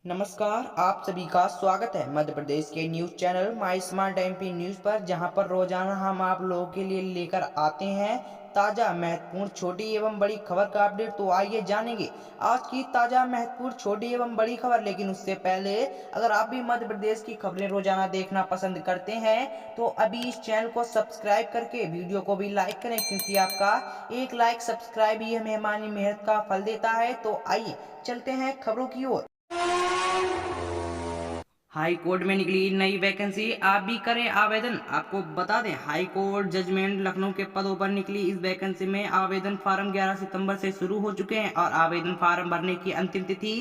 नमस्कार, आप सभी का स्वागत है मध्य प्रदेश के news channel my smart MP news पर, जहां पर रोजाना हम आप लोगों के लिए लेकर आते हैं ताज़ा महत्वपूर्ण छोटी एवं बड़ी खबर का अपडेट। तो आइए जानेंगे आज की ताज़ा महत्वपूर्ण छोटी एवं बड़ी खबर। लेकिन उससे पहले अगर आप भी मध्य प्रदेश की खबरें रोजाना देखना पसंद करते हैं तो अभी इस चैनल को सब्सक्राइब करके वीडियो को भी लाइक करें, क्योंकि आपका एक लाइक सब्सक्राइब ही हमें हमारी मेहनत का फल देता है। तो आइए चलते हैं खबरों की ओर। हाई कोर्ट में निकली नई वैकेंसी, आप भी करें आवेदन। आपको बता दें, हाई कोर्ट जजमेंट लखनऊ के पदों पर निकली इस वैकेंसी में आवेदन फार्म 11 सितंबर से शुरू हो चुके हैं और आवेदन फार्म भरने की अंतिम तिथि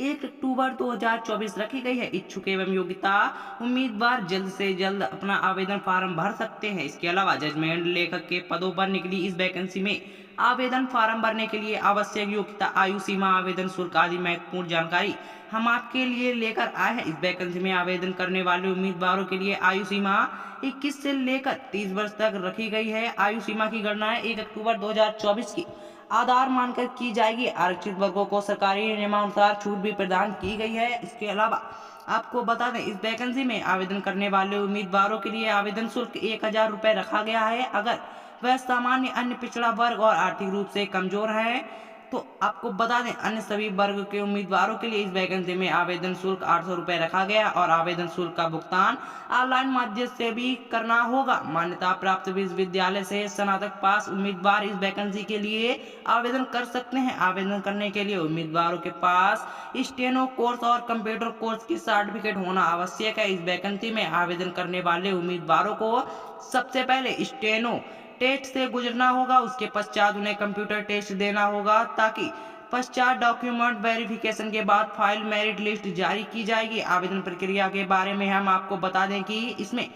1 अक्टूबर 2024 रखी गई है। इच्छुक एवं योग्यता उम्मीदवार जल्द से जल्द अपना आवेदन फार्म भर सकते हैं। इसके अलावा जजमेंट लेखक के पदों पर निकली इस वैकेंसी में आवेदन फार्म भरने के लिए आवश्यक योग्यता, आयु सीमा, आवेदन शुल्क आदि महत्वपूर्ण जानकारी हम आपके लिए लेकर आए हैं। इस वैकेंसी में आवेदन करने वाले उम्मीदवारों के लिए आयु सीमा 21 से लेकर 30 वर्ष तक रखी गई है। आयु सीमा की गणना 1 अक्टूबर 2024 की आधार मानकर की जाएगी। आरक्षित वर्गों को सरकारी नियमानुसार छूट भी प्रदान की गई है। इसके अलावा आपको बता दें, इस वैकेंसी में आवेदन करने वाले उम्मीदवारों के लिए आवेदन शुल्क 1000 रुपये रखा गया है। अगर वह सामान्य, अन्य पिछड़ा वर्ग और आर्थिक रूप से कमजोर है तो आपको बता दें, अन्य सभी वर्ग के उम्मीदवारों के लिए इस वैकेंसी में आवेदन शुल्क 800 रुपये रखा गया और आवेदन शुल्क का भुगतान ऑनलाइन माध्यम से भी करना होगा। मान्यता प्राप्त विश्वविद्यालय से स्नातक पास उम्मीदवार इस वैकेंसी के लिए आवेदन कर सकते हैं। आवेदन करने के लिए उम्मीदवारों के पास स्टेनो कोर्स और कंप्यूटर कोर्स की सर्टिफिकेट होना आवश्यक है। इस वैकेंसी में आवेदन करने वाले उम्मीदवारों को सबसे पहले स्टेनो टेस्ट से गुजरना होगा, उसके पश्चात उन्हें कंप्यूटर टेस्ट देना होगा, ताकि पश्चात डॉक्यूमेंट वेरिफिकेशन के बाद फाइल मेरिट लिस्ट जारी की जाएगी। आवेदन प्रक्रिया के बारे में हम आपको बता दें कि इसमें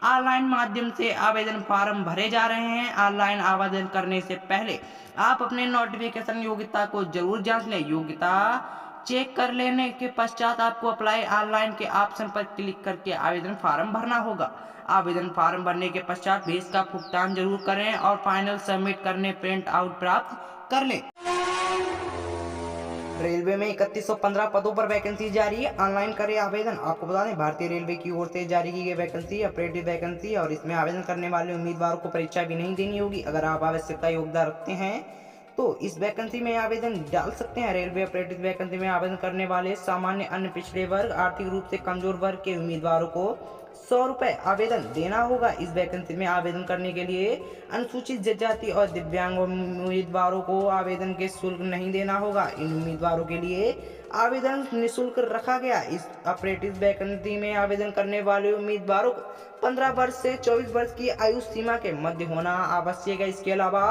ऑनलाइन माध्यम से आवेदन फार्म भरे जा रहे हैं। ऑनलाइन आवेदन करने से पहले आप अपने नोटिफिकेशन योग्यता को जरूर जांच लें। योग्यता चेक कर लेने के पश्चात आपको अप्लाई ऑनलाइन के ऑप्शन पर क्लिक करके आवेदन फार्म भरना होगा। आवेदन फार्म भरने के पश्चात फीस का भुगतान जरूर करें और फाइनल सबमिट करने प्रिंट आउट प्राप्त कर लें। रेलवे में 3115 पदों पर वैकेंसी जारी है, ऑनलाइन करें आवेदन। आपको बता दें, भारतीय रेलवे की ओर से जारी की गई वैकेंसी अप्रेंटिस वैकेंसी और इसमें आवेदन करने वाले उम्मीदवारों को परीक्षा भी नहीं देनी होगी। अगर आप आवश्यकता योग्यता रखते हैं तो इस वैकेंसी में आवेदन डाल सकते हैं। रेलवे अप्रेंटिस वैकेंसी में आवेदन करने वाले सामान्य, अन्य पिछड़े वर्ग, आर्थिक रूप से कमजोर वर्ग के उम्मीदवारों को 100 रुपये आवेदन देना होगा। इस वैकेंसी में आवेदन करने के लिए अनुसूचित जनजाति और दिव्यांग उम्मीदवारों को आवेदन के शुल्क नहीं देना होगा। इन उम्मीदवारों के लिए आवेदन निःशुल्क रखा गया। इस अप्रेंटिस वैकेंसी में आवेदन करने वाले उम्मीदवारों को 15 वर्ष से 24 वर्ष की आयु सीमा के मध्य होना आवश्यक है। इसके अलावा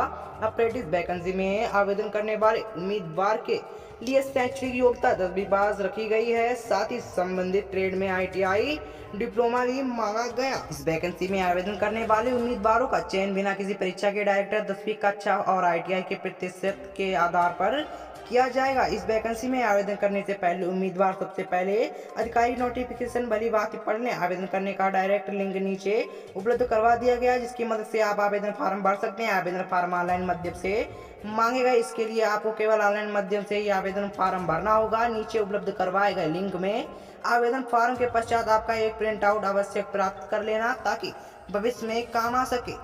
अप्रेंटिस वैकेंसी में आवेदन करने वाले उम्मीदवार के लिए शैक्षणिक योग्यता 10वीं पास रखी गई है। साथ ही संबंधित ट्रेड में ITI डिप्लोमा भी मांगा गया। इस वैकेंसी में आवेदन करने वाले उम्मीदवारों का चयन बिना किसी परीक्षा के डायरेक्टर 10वीं कक्षा और ITI के प्रतिशत के आधार पर किया जाएगा। इस वैकेंसी में आवेदन करने से पहले उम्मीदवार सबसे पहले अधिकारी नोटिफिकेशन भली बात पढ़ लें। आवेदन करने का डायरेक्ट लिंक नीचे उपलब्ध करवा दिया गया है, जिसकी मदद से आप आवेदन फार्म भर सकते हैं। आवेदन फार्म ऑनलाइन माध्यम से मांगेगा। इसके लिए आपको केवल ऑनलाइन माध्यम से ही आवेदन फार्म भरना होगा। नीचे उपलब्ध करवाए गए लिंक में आवेदन फार्म के पश्चात आपका एक प्रिंट आउट आवश्यक प्राप्त कर लेना, ताकि भविष्य में काम आ सके।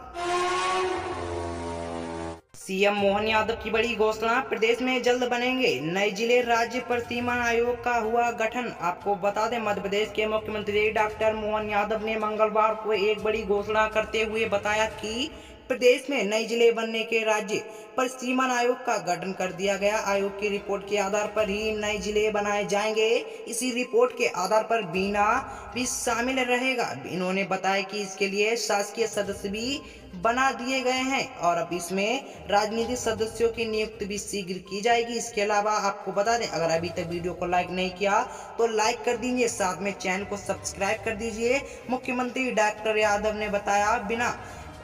सीएम मोहन यादव की बड़ी घोषणा, प्रदेश में जल्द बनेंगे नए जिले। राज्य परिसीमन आयोग का हुआ गठन। आपको बता दें, मध्य प्रदेश के मुख्यमंत्री डॉक्टर मोहन यादव ने मंगलवार को एक बड़ी घोषणा करते हुए बताया कि प्रदेश में नए जिले बनने के राज्य परिसीमन आयोग का गठन कर दिया गया। आयोग की रिपोर्ट के आधार पर ही नए जिले बनाए जाएंगे। इसी रिपोर्ट के आधार पर बीना भी शामिल रहेगा। इन्होंने बताया कि इसके लिए शासकीय सदस्य भी बना दिए गए हैं और अब इसमें राजनीतिक सदस्यों की नियुक्ति भी शीघ्र की जाएगी। इसके अलावा आपको बता दें, अगर अभी तक वीडियो को लाइक नहीं किया तो लाइक कर दीजिए, साथ में चैनल को सब्सक्राइब कर दीजिए। मुख्यमंत्री डॉक्टर यादव ने बताया, बिना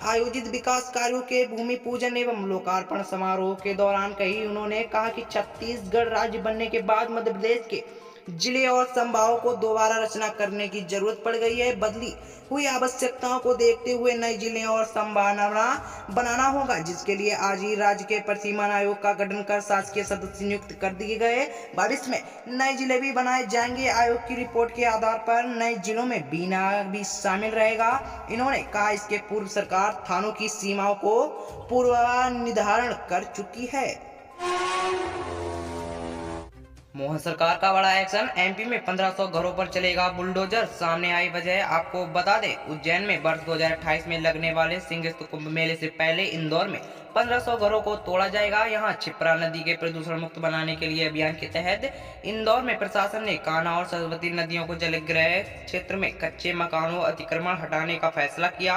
आयोजित विकास कार्यों के भूमि पूजन एवं लोकार्पण समारोह के दौरान कही उन्होंने कहा कि छत्तीसगढ़ राज्य बनने के बाद मध्य प्रदेश के जिले और संभागों को दोबारा रचना करने की जरूरत पड़ गई है। बदली हुई आवश्यकताओं को देखते हुए नए जिले और संभाग बनाना होगा, जिसके लिए आज ही राज्य के परिसीमन आयोग का गठन कर शासकीय सदस्य नियुक्त कर दिए गए। भविष्य में नए जिले भी बनाए जाएंगे। आयोग की रिपोर्ट के आधार पर नए जिलों में बीना भी शामिल रहेगा। इन्होंने कहा, इसके पूर्व सरकार थानों की सीमाओं को पूर्वानिर्धारण कर चुकी है। मोहन सरकार का बड़ा एक्शन, एमपी में 1500 घरों पर चलेगा बुलडोजर। सामने आई वजह, आपको बता दें, उज्जैन में वर्ष 2028 में लगने वाले सिंहस्थ कुंभ मेले से पहले इंदौर में 1500 घरों को तोड़ा जाएगा। यहां क्षिप्रा नदी के प्रदूषण मुक्त बनाने के लिए अभियान के तहत इंदौर में प्रशासन ने कान्हा और सरस्वती नदियों को जलग्रह क्षेत्र में कच्चे मकानों अतिक्रमण हटाने का फैसला किया।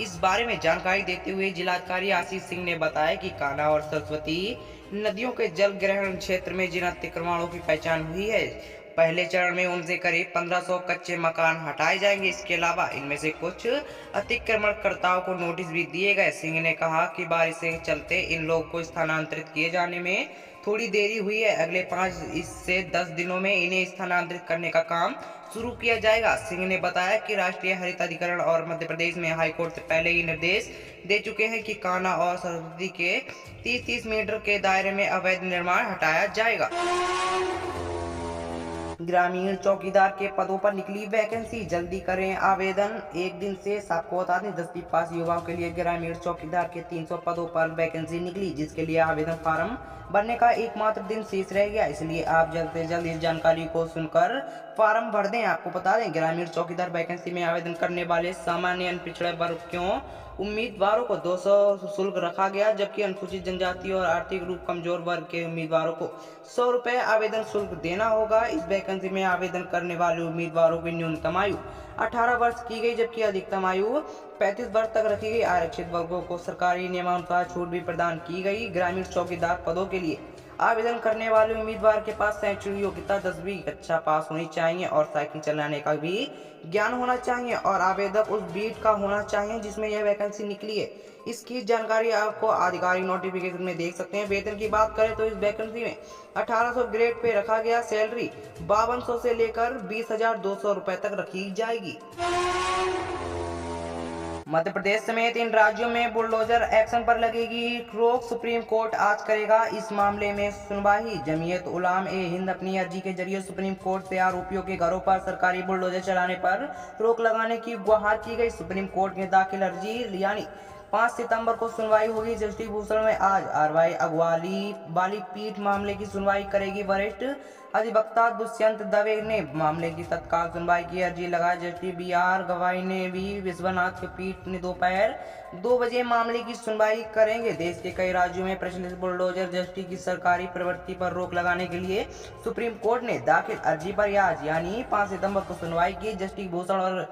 इस बारे में जानकारी देते हुए जिलाधिकारी आशीष सिंह ने बताया कि कान्हा और सरस्वती नदियों के जल ग्रहण क्षेत्र में जिन अतिक्रमणों की पहचान हुई है, पहले चरण में उनसे करीब 1500 कच्चे मकान हटाए जाएंगे। इसके अलावा इनमें से कुछ अतिक्रमणकर्ताओं को नोटिस भी दिए गए। सिंह ने कहा कि बारिश के चलते इन लोगों को स्थानांतरित किए जाने में थोड़ी देरी हुई है। अगले 5 से 10 दिनों में इन्हें स्थानांतरित करने का काम शुरू किया जाएगा। सिंह ने बताया कि राष्ट्रीय हरित अधिकरण और मध्य प्रदेश में हाईकोर्ट से पहले ही निर्देश दे चुके हैं कि कान्हा और सरस्वती के 30-30 मीटर के दायरे में अवैध निर्माण हटाया जाएगा। ग्रामीण चौकीदार के पदों पर निकली वैकेंसी, जल्दी करें आवेदन। एक दिन से आपको बता दें, 10वीं पास युवाओं के लिए ग्रामीण चौकीदार के 300 पदों पर वैकेंसी निकली, जिसके लिए आवेदन फार्म भरने का एकमात्र दिन शेष रह गया। इसलिए आप जल्द से जल्द इस जानकारी को सुनकर फार्म भर दें। आपको बता दें, ग्रामीण चौकीदार वैकेंसी में आवेदन करने वाले सामान्य पिछड़े वर्ग क्यों उम्मीदवारों को 200 शुल्क रखा गया, जबकि अनुसूचित जनजाति और आर्थिक रूप कमजोर वर्ग के उम्मीदवारों को 100 रुपए आवेदन शुल्क देना होगा। इस वैकेंसी में आवेदन करने वाले उम्मीदवारों की न्यूनतम आयु 18 वर्ष की गई, जबकि अधिकतम आयु 35 वर्ष तक रखी गई। आरक्षित वर्गों को सरकारी नियमानुसार छूट भी प्रदान की गई। ग्रामीण चौकीदार पदों के लिए आवेदन करने वाले उम्मीदवार के पास शैक्षणिक योग्यता 10वीं कक्षा पास होनी चाहिए और साइकिल चलाने का भी ज्ञान होना चाहिए, और आवेदक उस बीट का होना चाहिए जिसमें यह वैकेंसी निकली है। इसकी जानकारी आपको आधिकारिक नोटिफिकेशन में देख सकते हैं। वेतन की बात करें तो इस वैकेंसी में 1800 ग्रेड पे रखा गया। सैलरी 5200 से लेकर 20,200 रुपए तक रखी जाएगी। मध्य प्रदेश समेत इन राज्यों में बुलडोजर एक्शन पर लगेगी रोक, सुप्रीम कोर्ट आज करेगा इस मामले में सुनवाई। जमीयत उलामा ए हिंद अपनी अर्जी के जरिए सुप्रीम कोर्ट से आरोपियों के घरों पर सरकारी बुलडोजर चलाने पर रोक लगाने की गुहार की गई। सुप्रीम कोर्ट में दाखिल अर्जी यानी 5 सितंबर को सुनवाई होगी। जस्टिस भूषण में आज आरवाई अग्रवाल वाली पीठ मामले की सुनवाई करेगी। वरिष्ठ अधिवक्ता दुष्यंत दवे ने मामले की तत्काल सुनवाई की अर्जी लगाई। जस्टिस BR गवाई ने भी विश्वनाथ की पीठ ने दोपहर 2 बजे मामले की सुनवाई करेंगे। देश के कई राज्यों में प्रचलित बुलडोजर जस्टिस की सरकारी प्रवृत्ति पर रोक लगाने के लिए सुप्रीम कोर्ट ने दाखिल अर्जी पर आज यानी 5 सितंबर को सुनवाई की। जस्टिस भूषण और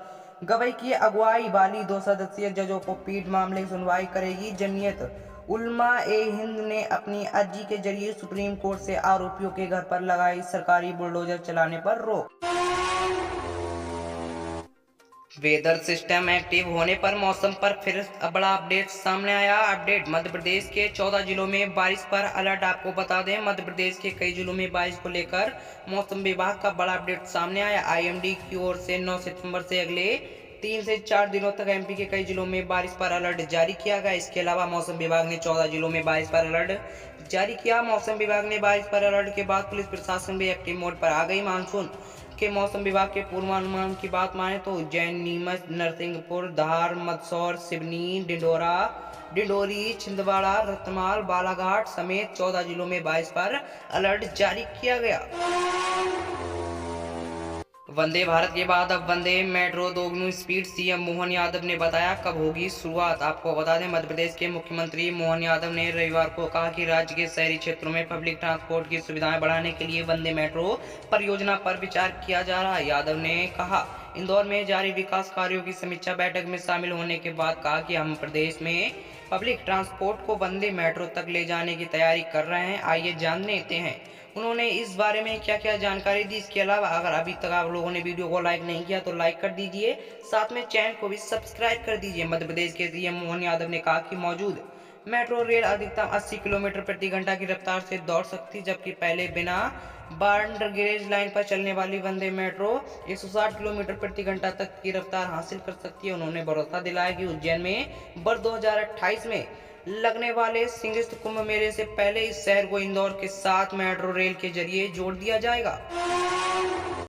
गवाई की अगुवाई वाली 2 सदस्यीय जजों को पीठ मामले की सुनवाई करेगी। जमीयत उलमा ए हिंद ने अपनी अर्जी के जरिए सुप्रीम कोर्ट से आरोपियों के घर पर लगाई सरकारी बुलडोजर चलाने पर रोक। वेदर सिस्टम एक्टिव होने पर मौसम पर फिर बड़ा अपडेट सामने आया। अपडेट, मध्य प्रदेश के 14 जिलों में बारिश पर अलर्ट। आपको बता दें, मध्य प्रदेश के कई जिलों में बारिश को लेकर मौसम विभाग का बड़ा अपडेट सामने आया। IMD की ओर से 9 सितंबर से अगले 3 से 4 दिनों तक MP के कई जिलों में बारिश पर अलर्ट जारी किया गया। इसके अलावा मौसम विभाग ने 14 जिलों में बारिश पर अलर्ट जारी किया। मौसम विभाग ने बारिश पर अलर्ट के बाद पुलिस प्रशासन भी एक्टिव मोड पर आ गई। मानसून के मौसम विभाग के पूर्वानुमान की बात माने तो उज्जैन, नीमच, नरसिंहपुर, धार, मंदसौर, सिवनी, डिंडोरी, छिंदवाड़ा, रतलाम, बालाघाट समेत 14 जिलों में बारिश पर अलर्ट जारी किया गया। वंदे भारत के बाद अब वंदे मेट्रो दोगुनी स्पीड, CM मोहन यादव ने बताया। कब होगी शुरुआत? आपको बता दें, मध्य प्रदेश के मुख्यमंत्री मोहन यादव ने रविवार को कहा कि राज्य के शहरी क्षेत्रों में पब्लिक ट्रांसपोर्ट की सुविधाएं बढ़ाने के लिए वंदे मेट्रो परियोजना पर विचार किया जा रहा है। यादव ने कहा, इंदौर में जारी विकास कार्यों की समीक्षा बैठक में शामिल होने के बाद कहा कि हम प्रदेश में पब्लिक ट्रांसपोर्ट को वंदे मेट्रो तक ले जाने की तैयारी कर रहे हैं। आइए जान लेते हैं उन्होंने इस बारे में क्या क्या जानकारी दी। इसके अलावा अगर अभी तक आप लोगों ने वीडियो को लाइक नहीं किया तो लाइक कर दीजिए, साथ में चैनल को भी सब्सक्राइब कर दीजिए। मध्य प्रदेश के CM मोहन यादव ने कहा कि मौजूद मेट्रो रेल अधिकतम 80 किलोमीटर प्रति घंटा की रफ्तार से दौड़ सकती, जबकि पहले बिना बांद्रा गेज लाइन पर चलने वाली वंदे मेट्रो 160 किलोमीटर प्रति घंटा तक की रफ्तार हासिल कर सकती है। उन्होंने भरोसा दिलाया कि उज्जैन में वर्ष 2028 में लगने वाले सिंहस्थ कुंभ मेले से पहले इस शहर को इंदौर के साथ मेट्रो रेल के जरिए जोड़ दिया जाएगा।